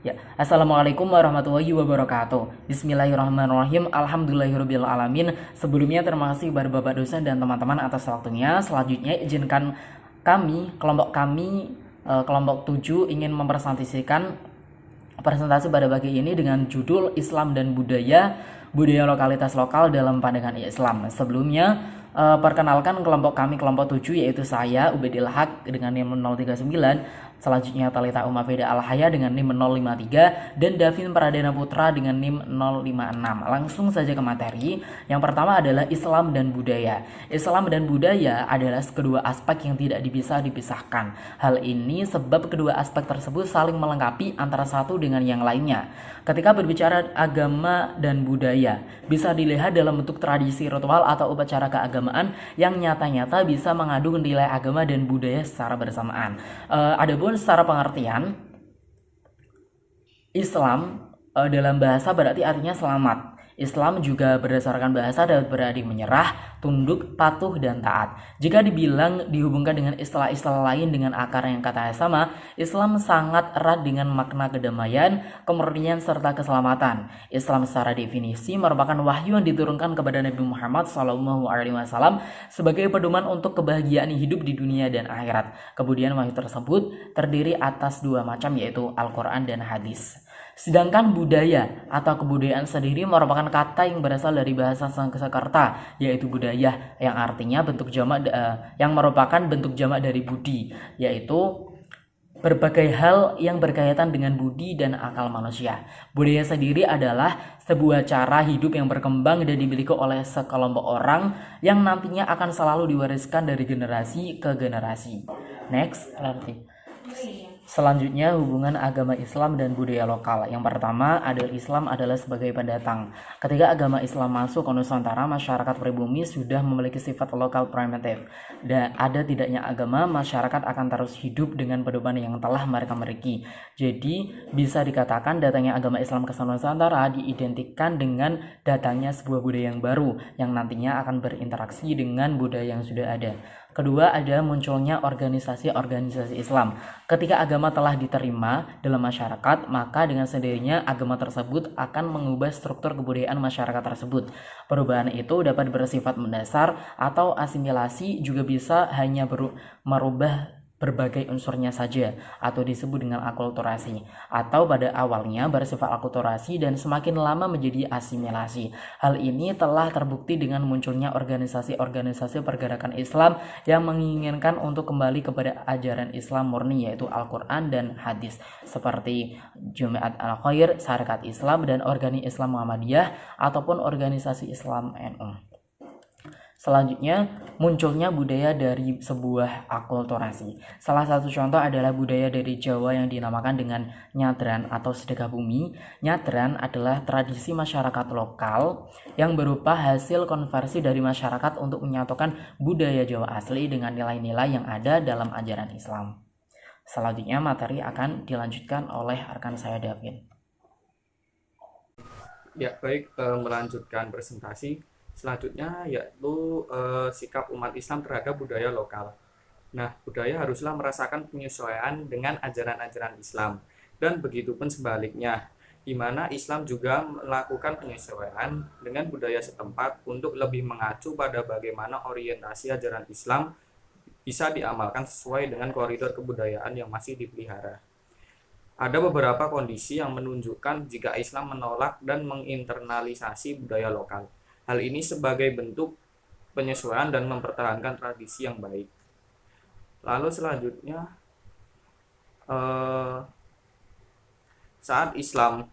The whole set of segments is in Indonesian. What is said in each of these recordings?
Ya, Assalamualaikum warahmatullahi wabarakatuh. Bismillahirrahmanirrahim. Alhamdulillahirabbil alamin. Sebelumnya terima kasih kepada Bapak dosen dan teman-teman atas waktunya. Selanjutnya izinkan kelompok 7 ingin mempresentasikan presentasi pada pagi ini dengan judul Islam dan budaya lokalitas lokal dalam pandangan Islam. Sebelumnya perkenalkan kelompok kami kelompok 7, yaitu saya Ubedil Haq dengan NIM 039, selanjutnya Talita Umafeda Alhaya dengan NIM 053, dan Davin Pradana Putra dengan NIM 056. Langsung saja ke materi. Yang pertama adalah Islam dan budaya. Islam dan budaya adalah kedua aspek yang tidak bisa dipisahkan. Hal ini sebab kedua aspek tersebut saling melengkapi antara satu dengan yang lainnya. Ketika berbicara agama dan budaya, bisa dilihat dalam bentuk tradisi ritual atau upacara keagamaan yang nyata-nyata bisa mengandung nilai agama dan budaya secara bersamaan. Adapun secara pengertian, Islam dalam bahasa berarti artinya selamat. Islam juga berdasarkan bahasa dapat berarti menyerah, tunduk, patuh, dan taat. Jika dihubungkan dengan istilah-istilah lain dengan akar yang katanya sama, Islam sangat erat dengan makna kedamaian, kemurnian, serta keselamatan. Islam secara definisi merupakan wahyu yang diturunkan kepada Nabi Muhammad SAW sebagai pedoman untuk kebahagiaan hidup di dunia dan akhirat. Kemudian wahyu tersebut terdiri atas dua macam, yaitu Al-Quran dan hadis. Sedangkan budaya atau kebudayaan sendiri merupakan kata yang berasal dari bahasa Sanskerta, yaitu budaya, yang artinya yang merupakan bentuk jamak dari budi, yaitu berbagai hal yang berkaitan dengan budi dan akal manusia. Budaya sendiri adalah sebuah cara hidup yang berkembang dan dimiliki oleh sekelompok orang yang nantinya akan selalu diwariskan dari generasi ke generasi. Next, selanjutnya hubungan agama Islam dan budaya lokal. Yang pertama adalah Islam adalah sebagai pendatang. Ketika agama Islam masuk ke Nusantara, masyarakat pribumi sudah memiliki sifat lokal primitif. Dan ada tidaknya agama, masyarakat akan terus hidup dengan pedoman yang telah mereka miliki. Jadi bisa dikatakan datangnya agama Islam ke Nusantara diidentikan dengan datangnya sebuah budaya yang baru yang nantinya akan berinteraksi dengan budaya yang sudah ada. Kedua, ada munculnya organisasi-organisasi Islam. Ketika agama telah diterima dalam masyarakat, maka dengan sendirinya agama tersebut akan mengubah struktur kebudayaan masyarakat tersebut. Perubahan itu dapat bersifat mendasar atau asimilasi, juga bisa hanya merubah berbagai unsurnya saja atau disebut dengan akulturasi, atau pada awalnya bersifat akulturasi dan semakin lama menjadi asimilasi. Hal ini telah terbukti dengan munculnya organisasi-organisasi pergerakan Islam yang menginginkan untuk kembali kepada ajaran Islam murni, yaitu Al-Quran dan hadis, seperti Jamiat Al-Khair, Sarekat Islam, dan Organi Islam Muhammadiyah ataupun organisasi Islam NU. Selanjutnya, munculnya budaya dari sebuah akulturasi. Salah satu contoh adalah budaya dari Jawa yang dinamakan dengan nyadran atau sedekah bumi. Nyadran adalah tradisi masyarakat lokal yang berupa hasil konversi dari masyarakat untuk menyatukan budaya Jawa asli dengan nilai-nilai yang ada dalam ajaran Islam. Selanjutnya, materi akan dilanjutkan oleh rekan saya, Davin. Ya, baik, melanjutkan presentasi. Selanjutnya yaitu sikap umat Islam terhadap budaya lokal. Nah, budaya haruslah merasakan penyesuaian dengan ajaran-ajaran Islam, dan begitu pun sebaliknya, di mana Islam juga melakukan penyesuaian dengan budaya setempat untuk lebih mengacu pada bagaimana orientasi ajaran Islam bisa diamalkan sesuai dengan koridor kebudayaan yang masih dipelihara. Ada beberapa kondisi yang menunjukkan jika Islam menolak dan menginternalisasi budaya lokal. Hal ini sebagai bentuk penyesuaian dan mempertahankan tradisi yang baik. Lalu selanjutnya, saat Islam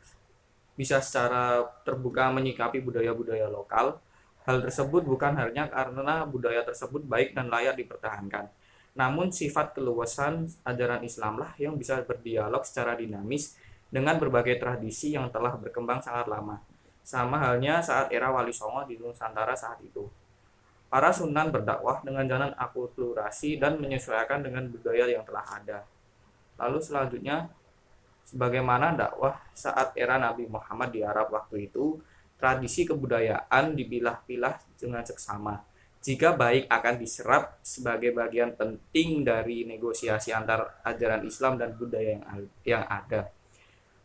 bisa secara terbuka menyikapi budaya-budaya lokal, hal tersebut bukan hanya karena budaya tersebut baik dan layak dipertahankan. Namun sifat keluasan ajaran Islamlah yang bisa berdialog secara dinamis dengan berbagai tradisi yang telah berkembang sangat lama. Sama halnya saat era Wali Songo di Nusantara saat itu. Para sunan berdakwah dengan jalan akulturasi dan menyesuaikan dengan budaya yang telah ada. Lalu selanjutnya, sebagaimana dakwah saat era Nabi Muhammad di Arab waktu itu, tradisi kebudayaan dipilah-pilah dengan seksama. Jika baik akan diserap sebagai bagian penting dari negosiasi antar ajaran Islam dan budaya yang ada.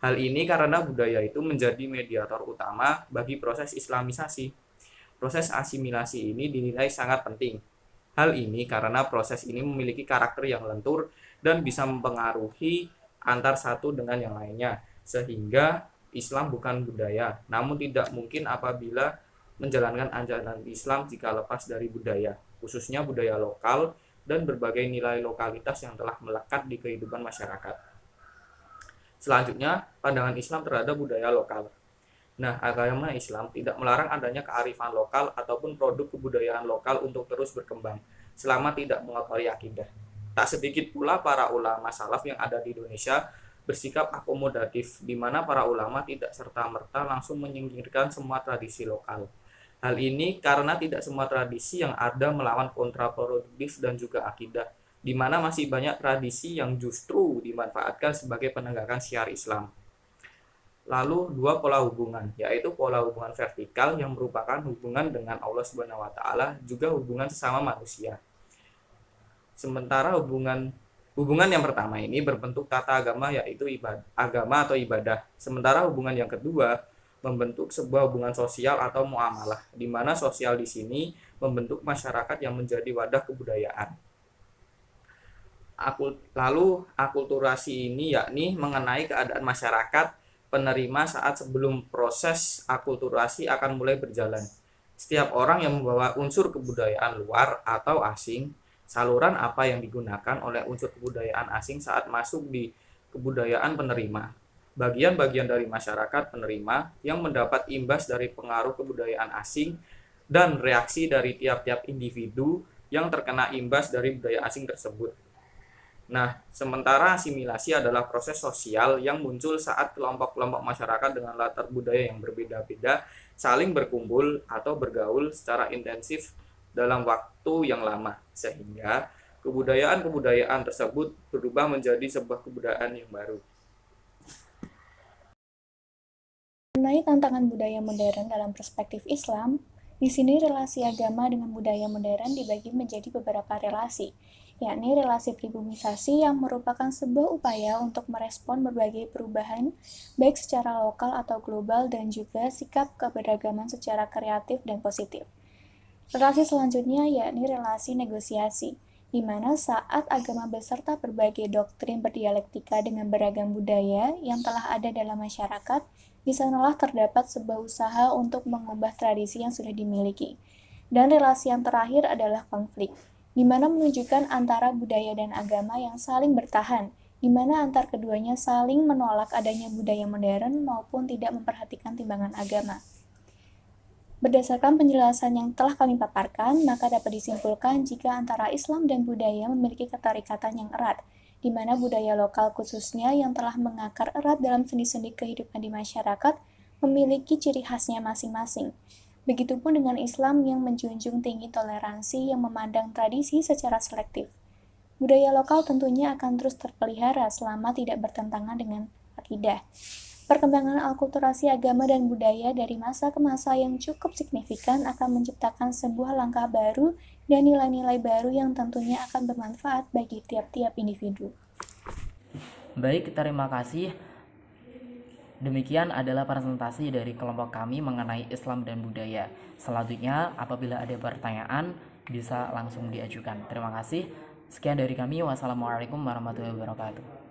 Hal ini karena budaya itu menjadi mediator utama bagi proses islamisasi. Proses asimilasi ini dinilai sangat penting. Hal ini karena proses ini memiliki karakter yang lentur dan bisa mempengaruhi antar satu dengan yang lainnya, sehingga Islam bukan budaya, namun tidak mungkin apabila menjalankan ajaran Islam jika lepas dari budaya, khususnya budaya lokal dan berbagai nilai lokalitas yang telah melekat di kehidupan masyarakat. Selanjutnya, pandangan Islam terhadap budaya lokal. Nah, agama Islam tidak melarang adanya kearifan lokal ataupun produk kebudayaan lokal untuk terus berkembang, selama tidak mengotori akidah. Tak sedikit pula para ulama salaf yang ada di Indonesia bersikap akomodatif, di mana para ulama tidak serta-merta langsung menyingkirkan semua tradisi lokal. Hal ini karena tidak semua tradisi yang ada melawan kontraproduktif dan juga akidah, di mana masih banyak tradisi yang justru dimanfaatkan sebagai penegakan syiar Islam. Lalu dua pola hubungan, yaitu pola hubungan vertikal yang merupakan hubungan dengan Allah Subhanahu wa taala, juga hubungan sesama manusia. Sementara hubungan yang pertama ini berbentuk tata agama, yaitu agama atau ibadah. Sementara hubungan yang kedua membentuk sebuah hubungan sosial atau muamalah, di mana sosial di sini membentuk masyarakat yang menjadi wadah kebudayaan. Lalu akulturasi ini yakni mengenai keadaan masyarakat penerima saat sebelum proses akulturasi akan mulai berjalan. Setiap orang yang membawa unsur kebudayaan luar atau asing, saluran apa yang digunakan oleh unsur kebudayaan asing saat masuk di kebudayaan penerima. Bagian-bagian dari masyarakat penerima yang mendapat imbas dari pengaruh kebudayaan asing dan reaksi dari tiap-tiap individu yang terkena imbas dari budaya asing tersebut. Nah, sementara asimilasi adalah proses sosial yang muncul saat kelompok-kelompok masyarakat dengan latar budaya yang berbeda-beda saling berkumpul atau bergaul secara intensif dalam waktu yang lama, sehingga kebudayaan-kebudayaan tersebut berubah menjadi sebuah kebudayaan yang baru. Mengenai tantangan budaya modern dalam perspektif Islam, di sini relasi agama dengan budaya modern dibagi menjadi beberapa relasi, yakni relasi pribumisasi yang merupakan sebuah upaya untuk merespon berbagai perubahan baik secara lokal atau global dan juga sikap keberagaman secara kreatif dan positif. Relasi selanjutnya yakni relasi negosiasi, di mana saat agama beserta berbagai doktrin berdialektika dengan beragam budaya yang telah ada dalam masyarakat, di sanalah terdapat sebuah usaha untuk mengubah tradisi yang sudah dimiliki. Dan relasi yang terakhir adalah konflik, di mana menunjukkan antara budaya dan agama yang saling bertahan, di mana antar keduanya saling menolak adanya budaya modern maupun tidak memperhatikan timbangan agama. Berdasarkan penjelasan yang telah kami paparkan, maka dapat disimpulkan jika antara Islam dan budaya memiliki keterikatan yang erat, di mana budaya lokal khususnya yang telah mengakar erat dalam sendi-sendi kehidupan di masyarakat memiliki ciri khasnya masing-masing. Begitupun dengan Islam yang menjunjung tinggi toleransi yang memandang tradisi secara selektif. Budaya lokal tentunya akan terus terpelihara selama tidak bertentangan dengan akidah. Perkembangan akulturasi agama dan budaya dari masa ke masa yang cukup signifikan akan menciptakan sebuah langkah baru dan nilai-nilai baru yang tentunya akan bermanfaat bagi tiap-tiap individu. Baik, terima kasih. Demikian adalah presentasi dari kelompok kami mengenai Islam dan budaya. Selanjutnya, apabila ada pertanyaan, bisa langsung diajukan. Terima kasih. Sekian dari kami. Wassalamualaikum warahmatullahi wabarakatuh.